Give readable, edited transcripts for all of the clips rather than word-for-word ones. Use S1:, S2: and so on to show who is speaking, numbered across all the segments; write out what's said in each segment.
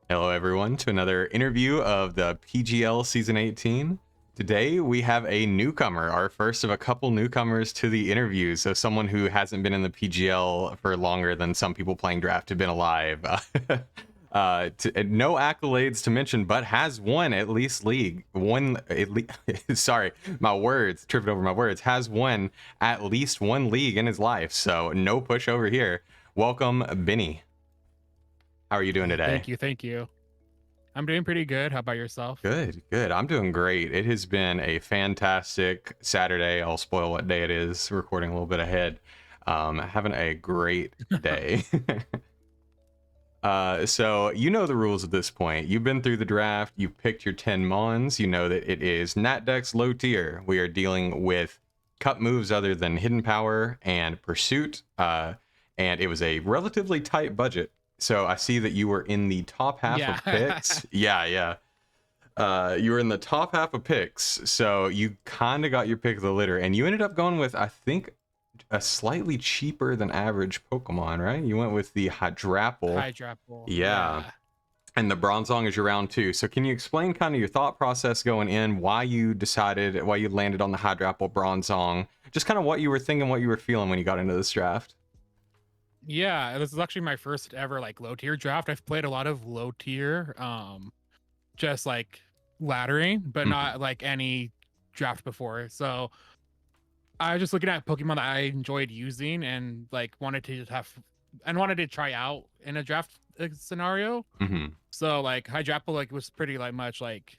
S1: Hello, everyone, to another interview of the PGL Season 18. Today, we have a newcomer, our first of a couple newcomers to the interview. So, someone who hasn't been in the PGL for longer than some people playing draft have been alive. No accolades to mention, but has won at least league. Sorry, my words, tripping over my words. Has won at least one league in his life. So, no push over here. Welcome, Benny. How are you doing today?
S2: Thank you. Thank you. I'm doing pretty good. How about yourself?
S1: Good, good. I'm doing great. It has been a fantastic Saturday. I'll spoil what day it is, recording a little bit ahead. Having a great day. So you know the rules at this point. You've been through the draft. You've picked your 10 mons. You know that it is Nat Dex low tier. We are dealing with cut moves other than Hidden Power and Pursuit. And it was a relatively tight budget. So I see that you were in the top half
S2: Yeah.
S1: of picks. Yeah. You were in the top half of picks, so you kind of got your pick of the litter, and you ended up going with, I think, a slightly cheaper than average Pokemon, right? You went with the Hydrapple.
S2: Hydrapple.
S1: Yeah.
S2: Yeah.
S1: And the Bronzong is your round two. So can you explain kind of your thought process going in, why you landed on the Hydrapple Bronzong, just kind of what you were thinking, what you were feeling when you got into this draft?
S2: Yeah. This is actually my first ever like low tier draft. I've played a lot of low tier, just like laddering, but not like any draft before. So I was just looking at Pokemon that I enjoyed using and like wanted to just have and wanted to try out in a draft scenario.
S1: Mm-hmm.
S2: So like Hydrapple like was pretty like much like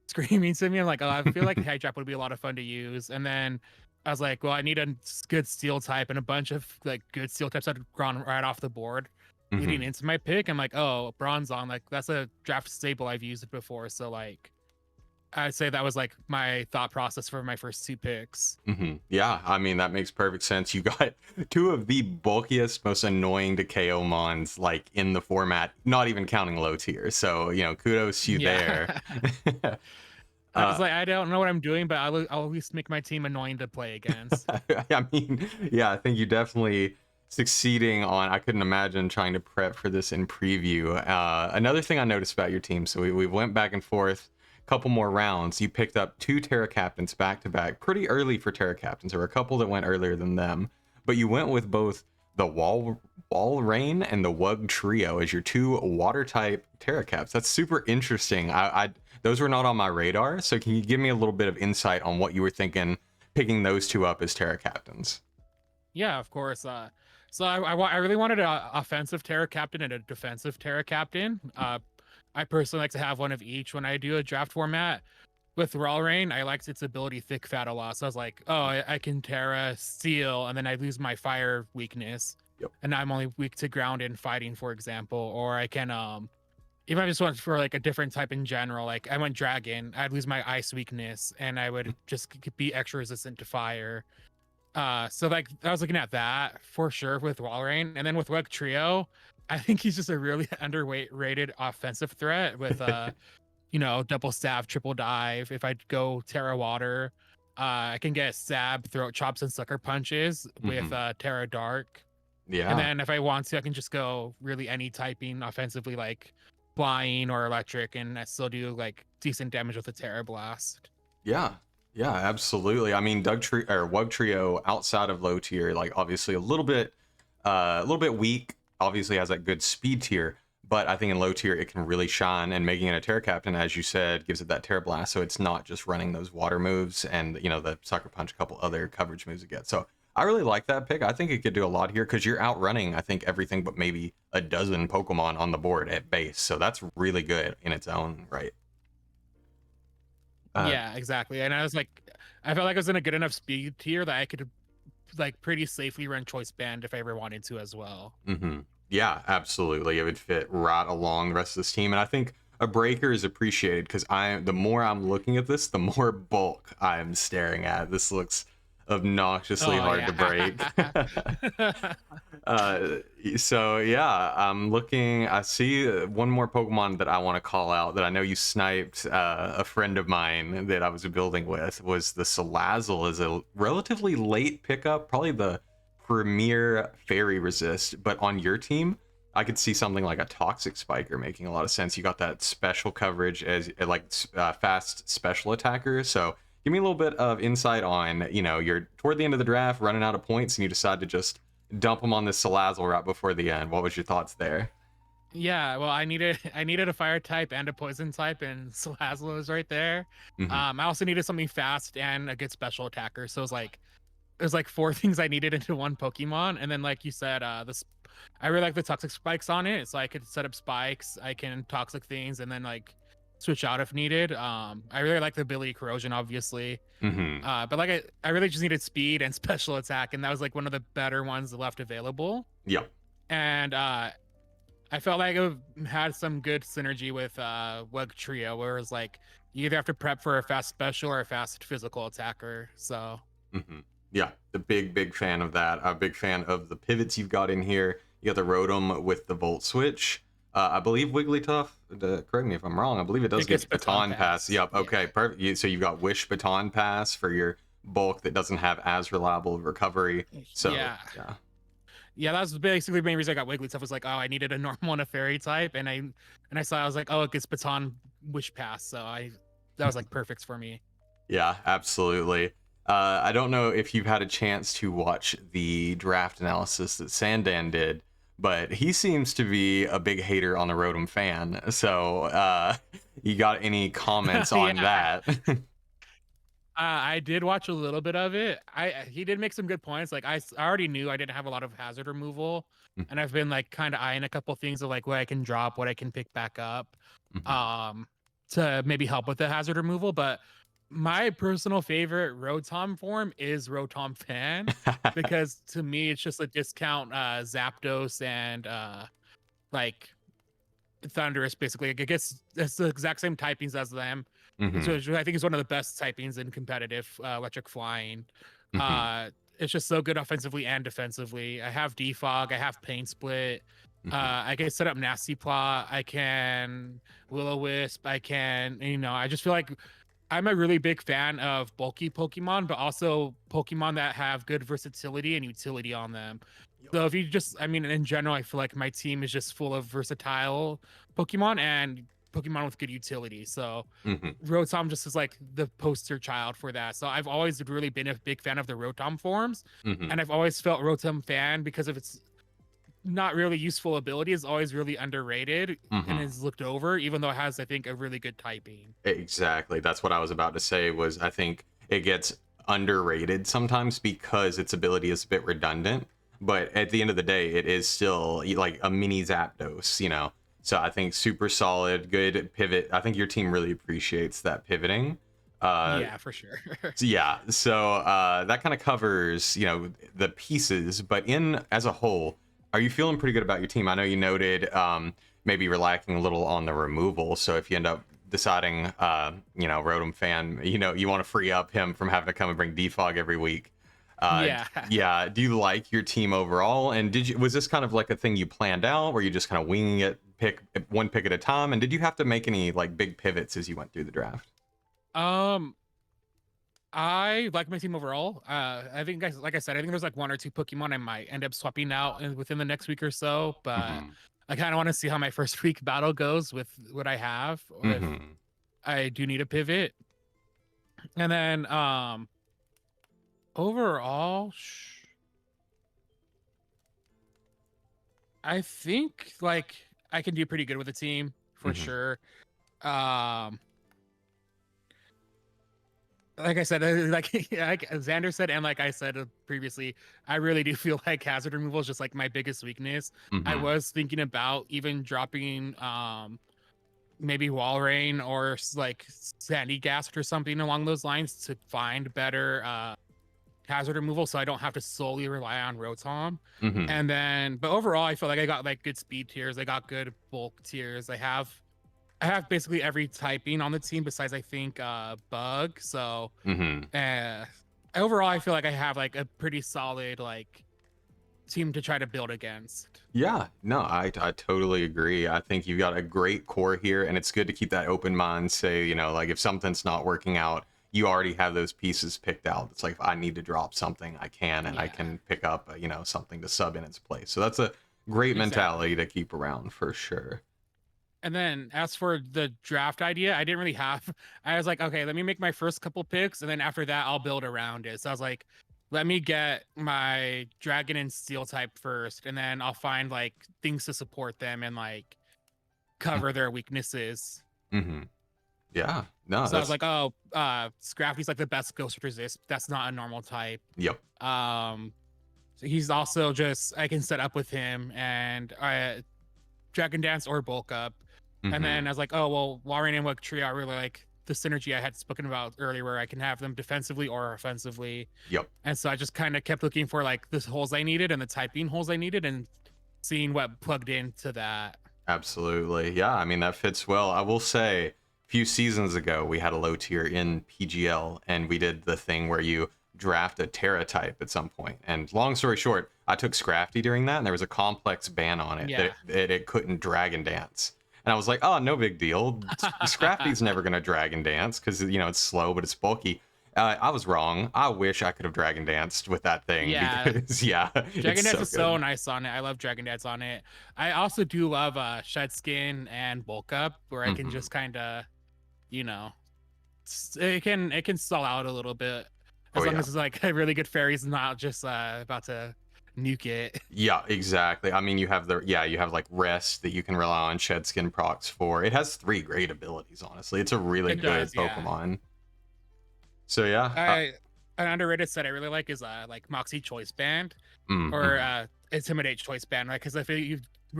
S2: screaming to me. I'm like, oh, I feel like Hydrapple would be a lot of fun to use. And then I was like, well, I need a good steel type, and a bunch of like good steel types had gone right off the board leading into my pick. I'm like, oh, Bronzong, like that's a draft staple. I've used it before. So like I'd say that was like my thought process for my first two picks.
S1: Yeah, I mean, that makes perfect sense. You got two of the bulkiest, most annoying to KO mons like in the format, not even counting low tier. So, kudos to you there.
S2: I was like, I don't know what I'm doing, but I'll at least make my team annoying to play against.
S1: I mean, yeah, I think you definitely succeeding on. I couldn't imagine trying to prep for this in preview. Another thing I noticed about your team, so we went back and forth a couple more rounds. You picked up two Terra Captains back to back pretty early for Terra Captains. There were a couple that went earlier than them, but you went with both the Wall Rain and the Wug Trio as your two water type Terra Caps. That's super interesting. Those were not on my radar. So can you give me a little bit of insight on what you were thinking picking those two up as Terra Captains?
S2: Yeah, of course. So I really wanted an offensive Terra Captain and a defensive Terra Captain. I personally like to have one of each when I do a draft format. With Rain, I liked its ability Thick Fat a lot. So I was like, oh, I can Terra Steel, and then I lose my fire weakness.
S1: Yep.
S2: And I'm only weak to ground and fighting, for example. Or I can even if I just went for like a different type in general, like I went Dragon, I'd lose my ice weakness and I would just be extra resistant to fire. So like I was looking at that for sure with Walrein, and then with Wug Trio, I think he's just a really underrated offensive threat with double stab, triple dive. If I go Terra Water, I can get stab, throat chops, and sucker punches with Terra Dark.
S1: Yeah.
S2: And then if I want to, I can just go really any typing offensively, like flying or electric, and I still do like decent damage with a Terra Blast.
S1: Yeah. Yeah, absolutely. I mean, Wug Trio outside of low tier, like obviously a little bit weak. Obviously has that good speed tier, but I think in low tier it can really shine. And making it a Terra Captain, as you said, gives it that Terra Blast, so it's not just running those water moves and the Sucker Punch, a couple other coverage moves it gets. So I really like that pick. I think it could do a lot here because you're outrunning, I think, everything but maybe a dozen Pokemon on the board at base. So that's really good in its own right.
S2: Yeah, exactly. And I was like, I felt like I was in a good enough speed tier that I could like pretty safely run Choice Band if I ever wanted to as well.
S1: Yeah, absolutely. It would fit right along the rest of this team. And I think a breaker is appreciated because the more I'm looking at this, the more bulk I'm staring at. This looks obnoxiously hard to break. So yeah, I see one more Pokemon that I want to call out that I know you sniped. A friend of mine that I was building with was the Salazzle, is a relatively late pickup, probably the premier fairy resist, but on your team I could see something like a toxic spiker making a lot of sense. You got that special coverage as like fast special attacker. So give me a little bit of insight on, you're toward the end of the draft, running out of points, and you decide to just dump them on this Salazzle right before the end. What was your thoughts there?
S2: Yeah, well, I needed a fire type and a poison type, and Salazzle is right there.
S1: Hmm.
S2: I also needed something fast and a good special attacker. So it was like four things I needed into one Pokemon. And then, like you said, this I really like the toxic spikes on it. So I could set up spikes, I can toxic things, and then like switch out if needed. I really like the ability corrosion, obviously.
S1: Hmm.
S2: But like I really just needed speed and special attack, and that was like one of the better ones left available.
S1: Yep.
S2: And I felt like it had some good synergy with Wug Trio, where it was like you either have to prep for a fast special or a fast physical attacker. So
S1: Hmm. Yeah, the big fan of that. A big fan of the pivots you've got in here. You got the Rotom with the Volt Switch. I believe Wigglytuff, correct me if I'm wrong, I believe it does
S2: it gets
S1: get Baton Pass. Yep, okay,
S2: Yeah.
S1: perfect. So you've got Wish Baton Pass for your bulk that doesn't have as reliable recovery. So,
S2: Yeah.
S1: yeah.
S2: Yeah, that was basically the main reason I got Wigglytuff was like, oh, I needed a normal and a fairy type, and I was like, oh, it gets Baton Wish Pass, so that was like perfect for me.
S1: Yeah, absolutely. I don't know if you've had a chance to watch the draft analysis that Sandan did, but he seems to be a big hater on the Rotom-Fan. So, you got any comments on
S2: Yeah.
S1: that?
S2: I did watch a little bit of it. He did make some good points. Like I already knew I didn't have a lot of hazard removal, and I've been like kind of eyeing a couple things of like what I can drop, what I can pick back up,
S1: Mhm.
S2: um, to maybe help with the hazard removal. But my personal favorite Rotom form is Rotom-Fan, because to me it's just a discount Zapdos and like Thunderous. Basically, like, it gets it's the exact same typings as them. So
S1: Mhm.
S2: I think it's one of the best typings in competitive electric flying.
S1: Mhm.
S2: It's just so good offensively and defensively. I have defog, I have pain split.
S1: Mhm.
S2: I can set up nasty plot. I can will-o-wisp. I can, I just feel like I'm a really big fan of bulky Pokemon, but also Pokemon that have good versatility and utility on them.
S1: Yep.
S2: So if you just, I mean, in general, I feel like my team is just full of versatile Pokemon and Pokemon with good utility. So
S1: Mhm.
S2: Rotom just is like the poster child for that. So I've always really been a big fan of the Rotom forms,
S1: Mhm.
S2: and I've always felt Rotom-Fan, because of its not really useful ability, is always really underrated and
S1: Mhm.
S2: is looked over, even though it has, I think, a really good typing.
S1: Exactly. That's what I was about to say was I think it gets underrated sometimes because its ability is a bit redundant, but at the end of the day, it is still like a mini Zapdos. So I think super solid, good pivot. I think your team really appreciates that pivoting. Uh,
S2: Yeah, for sure.
S1: so yeah, so that kind of covers, the pieces, but in as a whole, are you feeling pretty good about your team? I know you noted maybe you're lacking a little on the removal. So if you end up deciding, Rotom-Fan, you want to free up him from having to come and bring defog every week.
S2: Yeah.
S1: Yeah, do you like your team overall? And was this kind of like a thing you planned out, where you just kind of winging it, pick one pick at a time? And did you have to make any like big pivots as you went through the draft?
S2: Um, I like my team overall. I think, guys, like I said, I think there's like one or two Pokemon I might end up swapping out within the next week or so. But
S1: Hmm.
S2: I kind of want to see how my first week battle goes with what I have, or if
S1: Hmm.
S2: I do need a pivot. And then, overall, I think like I can do pretty good with the team for
S1: Hmm.
S2: sure. Um, like I said, like Xander said, and like I said previously, I really do feel like hazard removal is just like my biggest weakness. I
S1: Hmm.
S2: was thinking about even dropping maybe Walrein or like Sandy Gast or something along those lines to find better hazard removal, so I don't have to solely rely on Rotom.
S1: Hmm.
S2: And then, but overall, I feel like I got like good speed tiers. I got good bulk tiers. I have basically every typing on the team besides, I think, bug. So
S1: Hmm.
S2: uh overall, I feel like I have like a pretty solid like team to try to build against.
S1: Yeah, no, I totally agree. I think you've got a great core here, and it's good to keep that open mind. Say, like if something's not working out, you already have those pieces picked out. It's like if I need to drop something, I can, and I
S2: Yeah.
S1: can pick up, something to sub in its place. So that's a great mentality
S2: Exactly.
S1: to keep around for sure.
S2: And then as for the draft idea, I didn't really have. I was like, okay, let me make my first couple picks, and then after that, I'll build around it. So I was like, let me get my dragon and steel type first, and then I'll find like things to support them and like cover their weaknesses.
S1: Mm-hmm. Yeah, no,
S2: So I was
S1: that's
S2: like, oh, Scrafty's like the best ghost resist. That's not a normal type.
S1: yep.
S2: Um, so he's also just I can set up with him and Dragon Dance or bulk up. And
S1: Mm-hmm.
S2: then I was like, oh well, Walrein and Trio, I really like the synergy I had spoken about earlier, where I can have them defensively or offensively.
S1: Yep.
S2: And so I just kind of kept looking for like the holes I needed and the typing holes I needed, and seeing what plugged into that.
S1: Absolutely. Yeah, I mean that fits well. I will say a few seasons ago we had a low tier in PGL and we did the thing where you draft a Terra type at some point. And long story short, I took Scrafty during that and there was a complex ban on it
S2: Yeah.
S1: that it couldn't dragon dance. And I was like, oh, no big deal. Scrafty's never going to dragon dance because, it's slow, but it's bulky. I was wrong. I wish I could have dragon danced with that thing
S2: Yeah.
S1: because, yeah, it's
S2: Dragon Dance
S1: so
S2: is so
S1: good.
S2: nice on it. I love Dragon Dance on it. I also do love Shed Skin and Bulk Up, where I can
S1: Hmm.
S2: just kind of, you know, it can stall out a little bit,
S1: Oh,
S2: as long
S1: yeah.
S2: as it's like a really good fairy's not just about to nuke it.
S1: Yeah, exactly. I mean, you have like rest that you can rely on shed skin procs for. It has three great abilities, honestly. It's a really
S2: It
S1: good
S2: does, yeah.
S1: Pokemon. So yeah.
S2: I An underrated set I really like is like Moxie Choice Band or
S1: Mm.
S2: Intimidate Choice Band, right? Because if you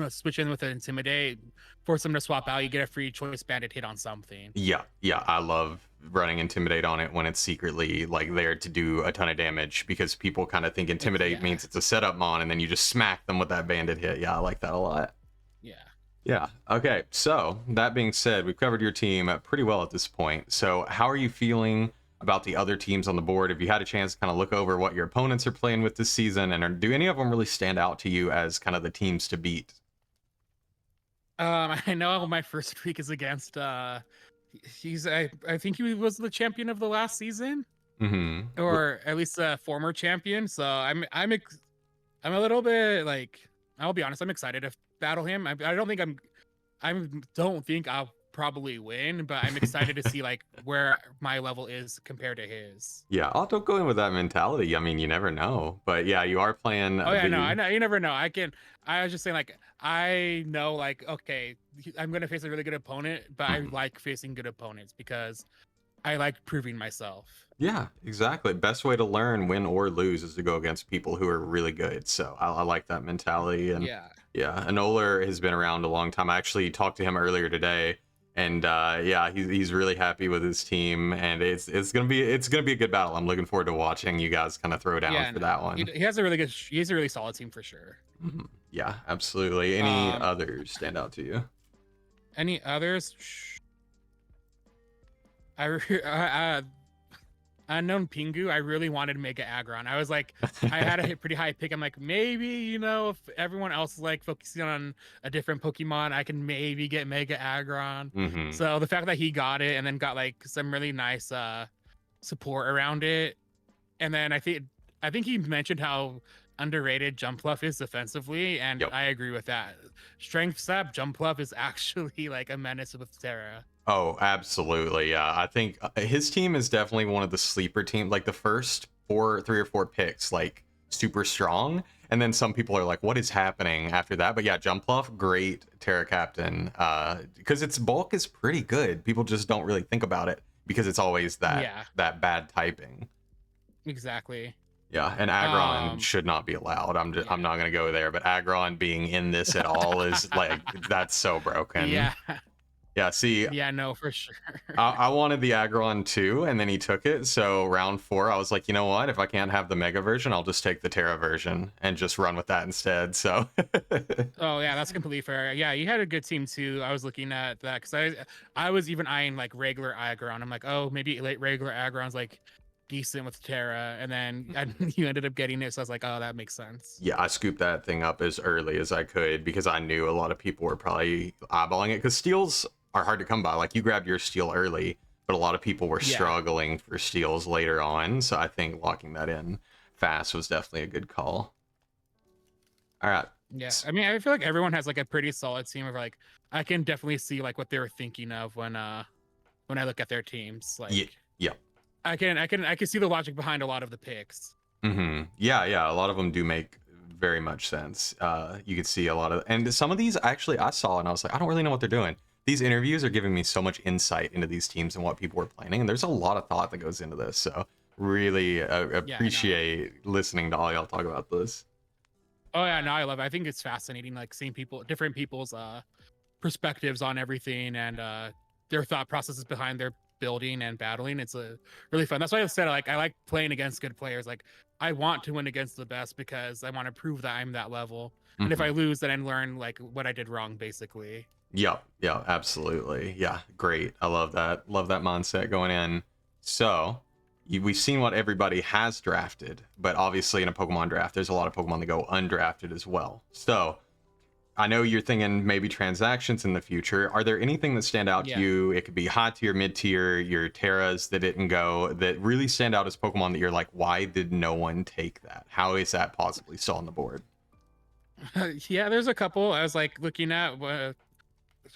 S2: switch in with an Intimidate, force them to swap out, you get a free Choice Banded hit on something.
S1: Yeah, yeah, I love running Intimidate on it when it's secretly like there to do a ton of damage because people kind of think Intimidate
S2: Yeah,
S1: means it's a setup mon and then you just smack them with that banded hit. Yeah, I like that a lot.
S2: yeah.
S1: Yeah. Okay. So that being said, we've covered your team pretty well at this point. So how are you feeling about the other teams on the board? Have you had a chance to kind of look over what your opponents are playing with this season, and do any of them really stand out to you as kind of the teams to beat?
S2: I know my first week is against I think he was the champion of the last season,
S1: Mm-hmm.
S2: or at least a former champion. So I'm a little bit like, I'll be honest, I'm excited to battle him. I don't think I don't think I'll probably win, but I'm excited to see like where my level is compared to his.
S1: Yeah, I'll don't go in with that mentality. I mean, you never know, but yeah, you are playing
S2: Oh yeah, no, I
S1: the.
S2: know, you never know. I was just saying like I know like okay, I'm gonna face a really good opponent, but I
S1: Mhm.
S2: like facing good opponents because I like proving myself.
S1: Yeah, exactly. Best way to learn, win or lose, is to go against people who are really good. So I like that mentality. And
S2: Yeah.
S1: yeah, Anoler has been around a long time. I actually talked to him earlier today, and yeah, he's really happy with his team, and it's gonna be a good battle. I'm looking forward to watching you guys kind of throw down
S2: Yeah,
S1: for
S2: no.
S1: that
S2: He,
S1: one.
S2: he has a really good he has a really solid team for sure.
S1: Mhm. Yeah, absolutely. Any
S2: Um
S1: others stand out to you?
S2: any others? Unknown Pingu, I really wanted Mega Aggron. I was like, I had a pretty high pick. I'm like, maybe, if everyone else is like focusing on a different Pokemon, I can maybe get Mega Aggron.
S1: Hmm.
S2: So the fact that he got it and then got like some really nice support around it. And then I think he mentioned how underrated Jumpluff is defensively, and
S1: Yep.
S2: I agree with that. Strength Sap Jumpluff is actually like a menace with Terra.
S1: Oh, absolutely. Yeah. I think his team is definitely one of the sleeper teams. Like the first three or four picks, like super strong. And then some people are like, what is happening after that? But yeah, Jumpluff, great Terra Captain. Because its bulk is pretty good. People just don't really think about it because it's always that
S2: Yeah,
S1: that bad typing.
S2: exactly.
S1: Yeah, and Aggron
S2: Um,
S1: should not be allowed. I'm
S2: yeah.
S1: not gonna go there, but Aggron being in this at all is like that's so broken.
S2: Yeah.
S1: Yeah, see,
S2: Yeah, no, for sure.
S1: I wanted the Aggron too, and then he took it. So round 4, I was like, you know what? If I can't have the Mega version, I'll just take the Terra version and just run with that instead. So
S2: Oh yeah, that's completely fair. Yeah, you had a good team too. I was looking at that because I was even eyeing like regular Aggron. I'm like, oh, maybe regular Aggron's like decent with Terra, and then you ended up getting it. So I was like, oh, that makes sense.
S1: yeah, I scooped that thing up as early as I could because I knew a lot of people were probably eyeballing it because steals are hard to come by. Like you grabbed your steal early, but a lot of people were
S2: Yeah.
S1: struggling for steals later on. So I think locking that in fast was definitely a good call. All right.
S2: Yeah, I mean, I feel like everyone has like a pretty solid team of like I can definitely see like what they were thinking of when I look at their teams.
S1: Yeah,
S2: Like
S1: yeah.
S2: I can see the logic behind a lot of the picks.
S1: Yeah, yeah. A lot of them do make very much sense. You could see a lot of, and some of these actually I saw, and I was like, I don't really know what they're doing. These interviews are giving me so much insight into these teams and what people were planning, and there's a lot of thought that goes into this. So really
S2: Yeah, I know.
S1: appreciate listening to all y'all talk about this.
S2: Oh yeah, no, I love it. I think it's fascinating, like seeing different people's perspectives on everything and their thought processes behind their building and battling. It's a really fun. That's why I've said like I like playing against good players. Like I want to win against the best because I want to prove that I'm that level. And if
S1: Hmm.
S2: I lose, then I learn like what I did wrong, basically.
S1: Yeah, yeah, absolutely. Yeah, great. I love that. Love that mindset going in. So, we've seen what everybody has drafted, but obviously in a Pokemon draft, there's a lot of Pokemon that go undrafted as well. So, I know you're thinking maybe transactions in the future. Are there anything that stand out to
S2: Yeah.
S1: you? It could be high tier, mid tier, your Terras that didn't go, that really stand out as Pokemon that you're like, why did no one take that? How is that possibly still on the board?
S2: Yeah, there's a couple I was like looking at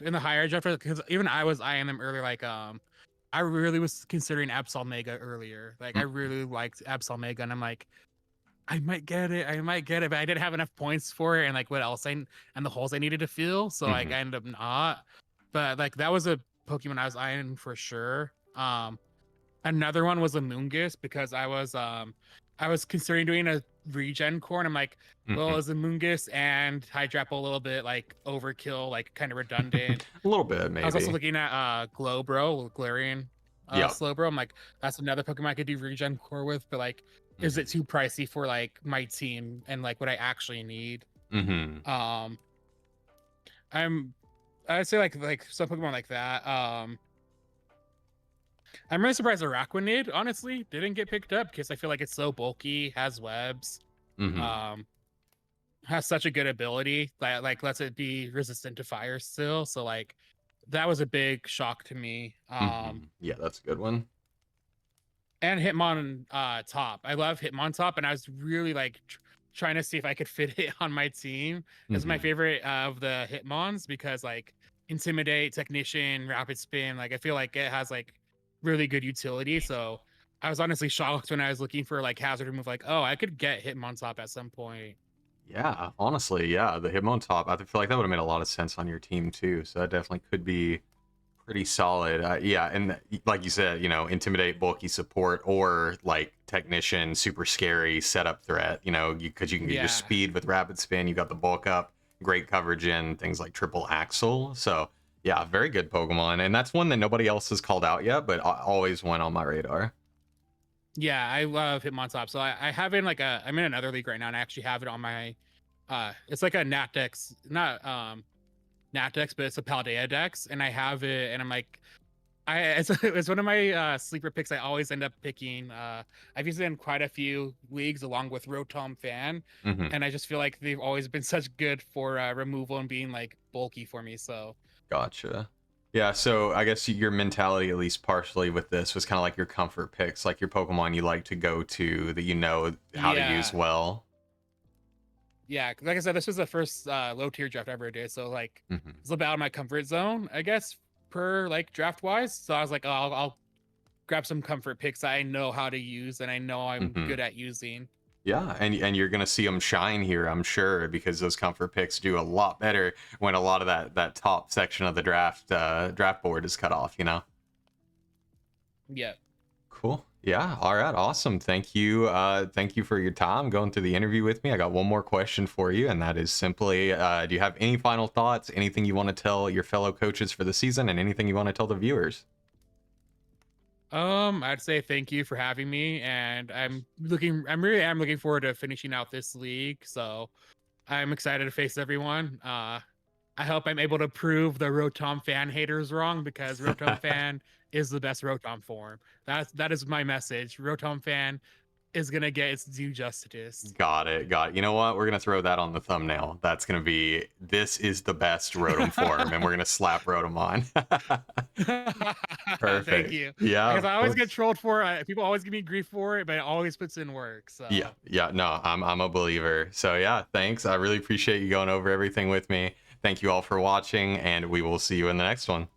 S2: in the higher draft because even I was eyeing them earlier. Like I really was considering Absol Mega earlier. Like I
S1: Mm,
S2: really liked Absol Mega, and I'm like, I might get it. I might get it, but I didn't have enough points for it, and like what else and the holes I needed to fill. So like
S1: mhm,
S2: I ended up not. But like that was a Pokemon I was eyeing for sure. Another one was a Moongus because I was considering doing a regen core, and I'm like, well,
S1: mhm.
S2: is a Moongus and Hydrapple a little bit like overkill, like kind of redundant.
S1: A little bit,
S2: I was also
S1: maybe.
S2: looking at Glowbro, Galarian
S1: Yeah.
S2: Slowbro. I'm like, that's another Pokemon I could do regen core with, but like, is it too pricey for like my team and like what I actually need?
S1: Mm-hmm.
S2: Um, I'm I'd say like some Pokemon like that. I'm really surprised Araquanid honestly didn't get picked up because I feel like it's so bulky, has webs,
S1: Mm-hmm.
S2: um, has such a good ability that like lets it be resistant to fire still. So like that was a big shock to me.
S1: Mm-hmm. Yeah, that's a good one.
S2: And Hitmon top. I love Hitmontop, and I was really like trying to see if I could fit it on my team. It's my
S1: Mm-hmm.
S2: favorite of the Hitmons because like Intimidate, Technician, Rapid Spin, like I feel like it has like really good utility. So I was honestly shocked when I was looking for like hazard remove, like, oh, I could get Hitmontop at some point.
S1: Yeah, honestly, yeah, the Hitmontop, I feel like that would have made a lot of sense on your team too. So that definitely could be pretty solid. Yeah, and like you said, intimidate, bulky support, or like technician, super scary setup threat. Because you can get your
S2: Yeah.
S1: speed with rapid spin. You got the bulk up, great coverage in things like triple axle. So yeah, very good Pokemon, and that's one that nobody else has called out yet, but always went on my radar.
S2: Yeah, I love Hitmontop. So I have it in like I'm in another league right now, and I actually have it on my it's like a Natdex, not Natdex, but it's a Paldea Dex, and I have it, and I'm like, it's one of my sleeper picks. I always end up picking. I've used it in quite a few leagues along with Rotom-Fan,
S1: Hmm.
S2: and I just feel like they've always been such good for removal and being like bulky for me. So
S1: Gotcha. Yeah, so I guess your mentality, at least partially with this, was kind of like your comfort picks, like your Pokemon you like to go to that you know how to use
S2: yeah,
S1: well.
S2: yeah. Like I said, this was the first low tier draft I ever did, so like
S1: Hmm.
S2: it's about my comfort zone, I guess, per like draft wise. So I was like, oh, I'll grab some comfort picks I know how to use and I know I'm
S1: Hmm.
S2: good at using.
S1: Yeah, and you're gonna see them shine here, I'm sure, because those comfort picks do a lot better when a lot of that top section of the draft board is cut off.
S2: Yeah.
S1: Cool. Yeah. All right. Awesome. Thank you. Thank you for your time going through the interview with me. I got one more question for you, and that is simply, do you have any final thoughts? Anything you want to tell your fellow coaches for the season, and anything you want to tell the viewers?
S2: I'd say thank you for having me, and I'm really am looking forward to finishing out this league. So I'm excited to face everyone. I hope I'm able to prove the Rotom fan haters wrong because Rotom fan is the best Rotom form. That is my message. Rotom fan is gonna get its due justice.
S1: Got it. Got it. You know what? We're gonna throw that on the thumbnail. That's gonna be, this is the best Rotom form, and we're gonna slap Rotom on.
S2: Thank
S1: Perfect.
S2: you.
S1: Yeah,
S2: Because
S1: of
S2: I always get
S1: course.
S2: trolled for it. People always give me grief for it, but it always puts in work. So
S1: Yeah, yeah. No, I'm a believer. So yeah, thanks. I really appreciate you going over everything with me. Thank you all for watching, and we will see you in the next one.